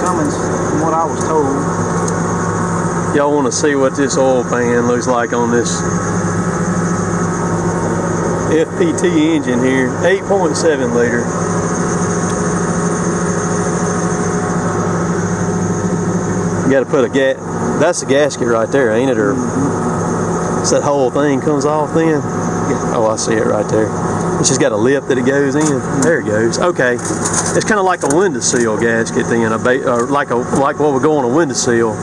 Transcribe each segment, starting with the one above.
Cummins, from what I was told. Y'all want to see what this oil pan looks like on this FPT engine here, 8.7 liter. You got to put a that's the gasket right there, ain't it? Or so that whole thing comes off then? Yeah. Oh, I see it right there. It's just got a lip that it goes in. There it goes. Okay, it's kind of like a window seal gasket then, or like what would go on a window seal.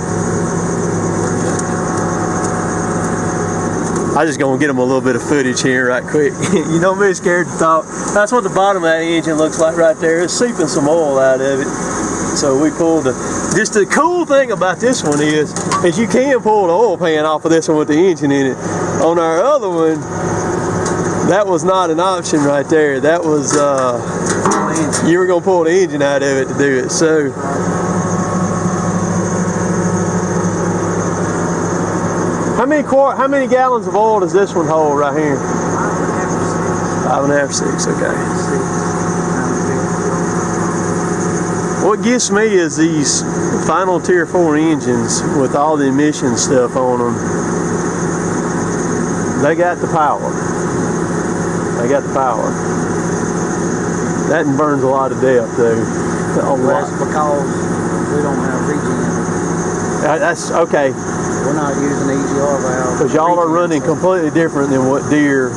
I just gonna get them a little bit of footage here right quick. You don't be scared to talk. That's what the bottom of that engine looks like right there. It's seeping some oil out of it. So we pulled just the cool thing about this one is you can pull the oil pan off of this one with the engine in it. On our other one, that was not an option right there. That was, you were gonna pull the engine out of it to do it. So, how many gallons of oil does this one hold right here? 5.5, 6, okay. What gets me is these final Tier 4 engines with all the emission stuff on them. They got the power. They got the power. That burns a lot of depth though. That's because we don't have regen. That's okay. We're not using EGR valve. Because y'all are running completely different than what Deere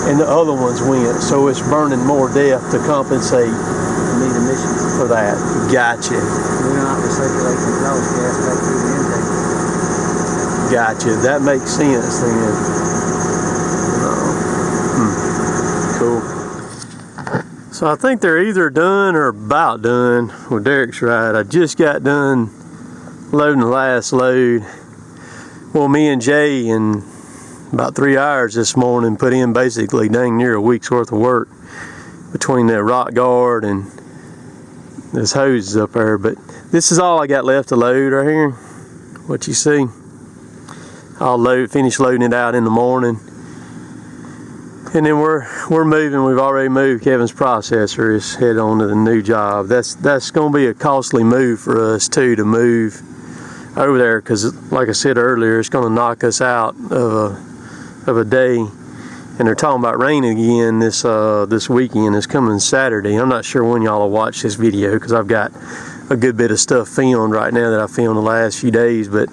and the other ones went. So it's burning more depth to compensate. Need emissions for that. Gotcha. We're not recirculating exhaust gas back through the intake. Gotcha. That makes sense then. Cool. So I think they're either done or about done. Well, Derek's right. I just got done loading the last load. Well, me and Jay in about 3 hours this morning put in basically dang near a week's worth of work between the rock guard and this hose up there. But this is all I got left to load right here. What you see. I'll finish loading it out in the morning. And then we're moving. We've already moved. Kevin's processor is headed on to the new job. That's going to be a costly move for us too, to move over there, because like I said earlier, it's going to knock us out of a day. And they're talking about raining again this weekend. It's coming Saturday. I'm not sure when y'all will watch this video, because I've got a good bit of stuff filmed right now that I filmed the last few days. But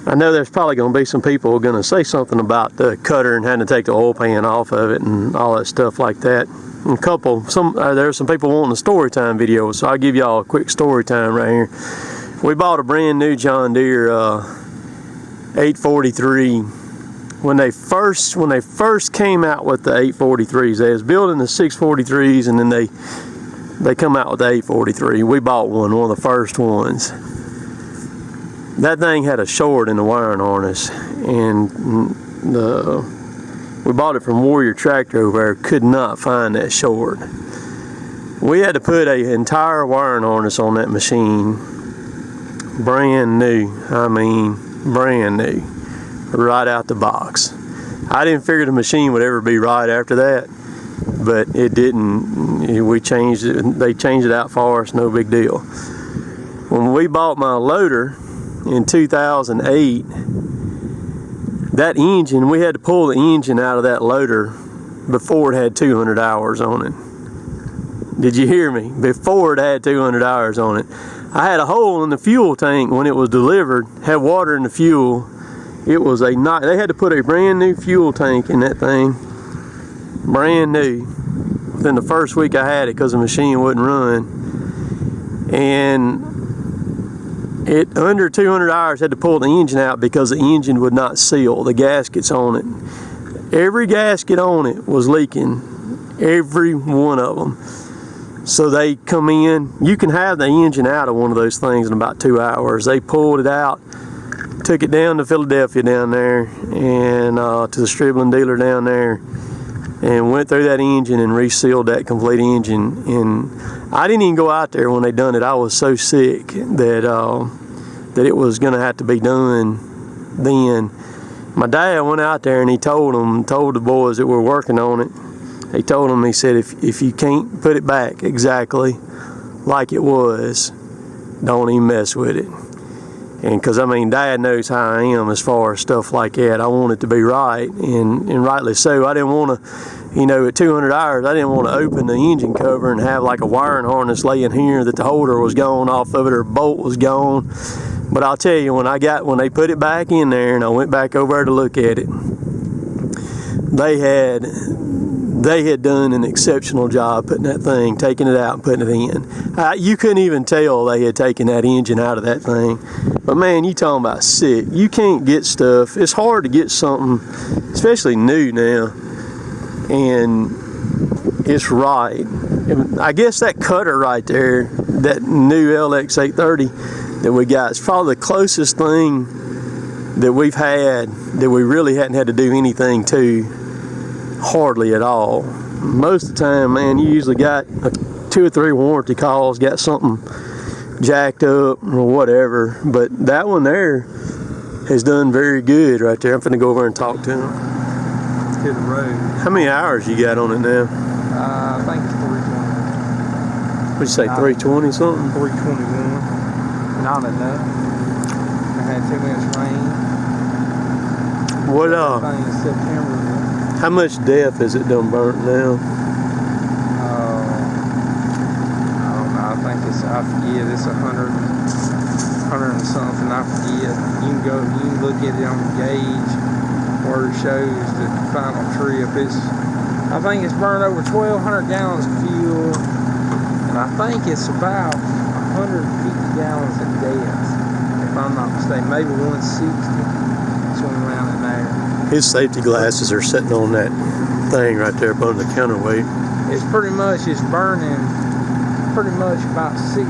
I know there's probably going to be some people who are going to say something about the cutter and having to take the oil pan off of it and all that stuff like that. And there's some people wanting a story time video, so I'll give y'all a quick story time right here. We bought a brand new John Deere 843. When they first came out with the 843s, they was building the 643s, and then they come out with the 843. We bought one of the first ones. That thing had a short in the wiring harness, and we bought it from Warrior Tractor over there. Could not find that short. We had to put an entire wiring harness on that machine, brand new. I mean, brand new. Right out the box. I didn't figure the machine would ever be right after that, but it didn't. We changed it. They changed it out for us. No big deal. When we bought my loader in 2008, that engine, we had to pull the engine out of that loader before it had 200 hours on it. Did you hear me? Before it had 200 hours on it. I had a hole in the fuel tank when it was delivered, had water in the fuel. It was they had to put a brand new fuel tank in that thing, brand new, within the first week I had it, because the machine wouldn't run. And it under 200 hours had to pull the engine out because the engine would not seal, the gaskets on it. Every gasket on it was leaking, every one of them. So they come in, you can have the engine out of one of those things in about 2 hours. They pulled it out, took it down to Philadelphia down there, and to the Stribling dealer down there, and went through that engine and resealed that complete engine. And I didn't even go out there when they done it. I was so sick that it was going to have to be done then. My dad went out there and he told the boys that were working on it, he told them, he said, if you can't put it back exactly like it was, don't even mess with it. And because I mean, Dad knows how I am as far as stuff like that. I want it to be right, and rightly so. I didn't want to, you know, at 200 hours, I didn't want to open the engine cover and have like a wiring harness laying here that the holder was gone off of it or a bolt was gone. But I'll tell you, when they put it back in there and I went back over there to look at it, they had done an exceptional job putting that thing, taking it out and putting it in. You couldn't even tell they had taken that engine out of that thing. But man, you talking about sick. You can't get stuff. It's hard to get something, especially new now, and it's right. And I guess that cutter right there, that new LX830 that we got, is probably the closest thing that we've had that we really hadn't had to do anything to. Hardly at all. Most of the time, man, you usually got 2 or 3 warranty calls, got something jacked up or whatever. But that one there has done very good right there. I'm finna go over and talk to him. To the road. How many hours you got on it now? I think it's 320. What'd you say, 320 something? 321. Not enough. I had 2 inch rain. What Thing in September. How much depth is it done burnt now? I don't know. I think I forget. It's 100 and something. I forget. You can look at it on the gauge where it shows the final trip. I think it's burned over 1,200 gallons of fuel, and I think it's about 150 gallons of depth, if I'm not mistaken. Maybe 160. Somewhere around in there. His safety glasses are sitting on that thing right there above the counterweight. It's pretty much, it's burning pretty much about 5.5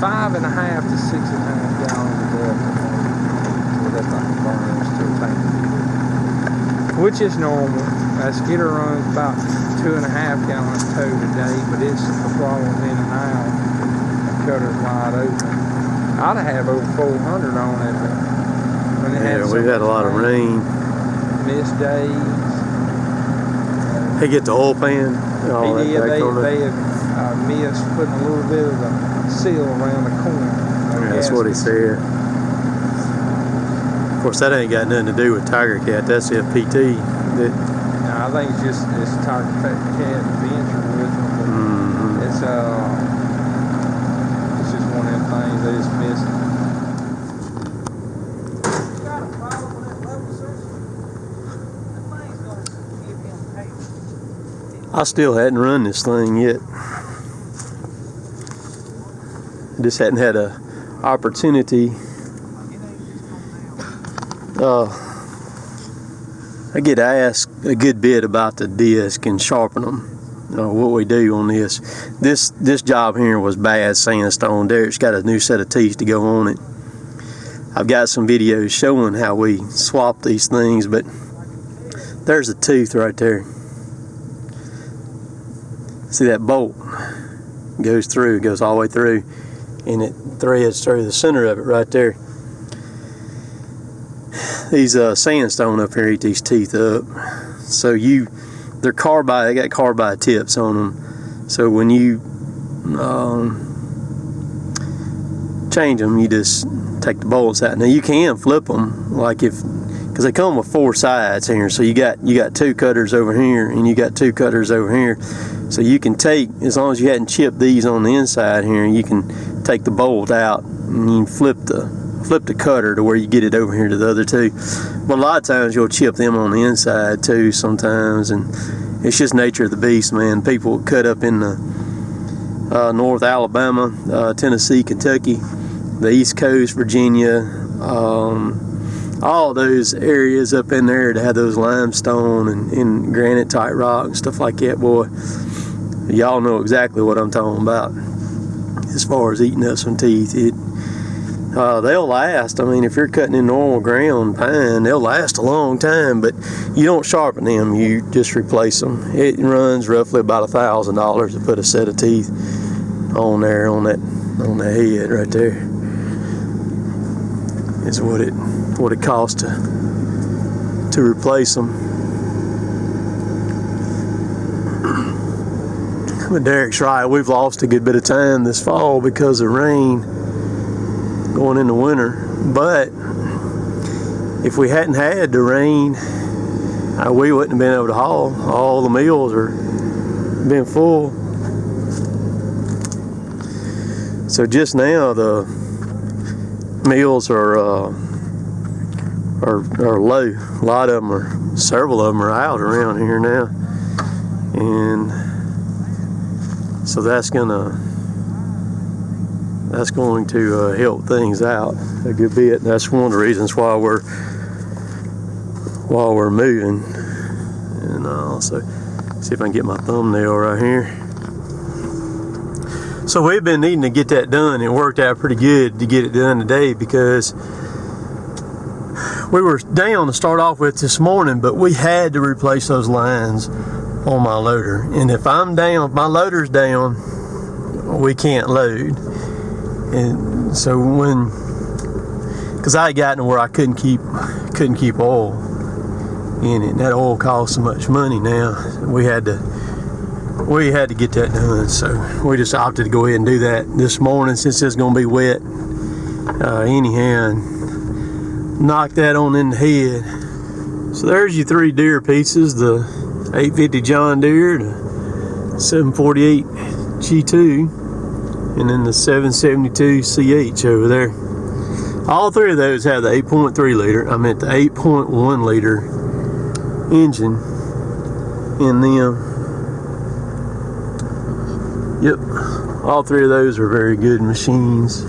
to 6.5 gallons of oil. So that thing burns to a tank of fuel, which is normal. That skidder runs about 2.5 gallons towed a day, but it's a problem in and out. The cutter's wide open. I'd have over 400 on it, but when it had we've had a lot of rain. Missed days. They get the oil pan. They had missed putting a little bit of a seal around the corner. Yeah, that's what he said. Of course, that ain't got nothing to do with Tigercat. That's FPT. No, I think it's just Tigercat adventure with them. It's just one of them things they just missed. I still hadn't run this thing yet. I just hadn't had an opportunity. I get asked a good bit about the disc and sharpen them. What we do on this. This job here was bad sandstone. Derek's got a new set of teeth to go on it. I've got some videos showing how we swap these things, but there's a tooth right there. See that bolt goes through, goes all the way through, and it threads through the center of it right there. These sandstone up here eat these teeth up. So they're carbide, they got carbide tips on them. So when you change them, you just take the bolts out. Now you can flip them, because they come with 4 sides here. So you got 2 cutters over here, and you got 2 cutters over here. So you can take, as long as you hadn't chipped these on the inside here, you can take the bolt out and you can flip the cutter to where you get it over here to the other 2. But a lot of times you'll chip them on the inside too sometimes, and it's just nature of the beast, man. People cut up in the North Alabama, Tennessee, Kentucky, the East Coast, Virginia, all those areas up in there that have those limestone and granite type rock and stuff like that, boy. Y'all know exactly what I'm talking about as far as eating up some teeth. They'll last. I mean, if you're cutting in normal ground pine, they'll last a long time, but you don't sharpen them, you just replace them. It runs roughly about $1,000 to put a set of teeth on there, on that head right there. Is what it costs to replace them. But Derek's right, we've lost a good bit of time this fall because of rain going into winter. But if we hadn't had the rain, we wouldn't have been able to haul. All the mills are been full. So just now the mills are low. A lot of them are, several of them are out around here now, and so that's going to help things out a good bit. That's one of the reasons why we're moving. And I'll also see if I can get my thumbnail right here. So we've been needing to get that done. It worked out pretty good to get it done today because we were down to start off with this morning, but we had to replace those lines on my loader. And if I'm down, if my loader's down, we can't load. And so because I had gotten to where I couldn't keep oil in it. And that oil costs so much money now. We had to get that done. So we just opted to go ahead and do that this morning since it's going to be wet. Anyhow, and knock that on in the head. So there's your 3 Deere pieces: the 850 John Deere, the 748 G2, and then the 772 CH over there. All 3 of those have the 8.3 liter. I meant the 8.1 liter engine in them. Yep, all 3 of those are very good machines.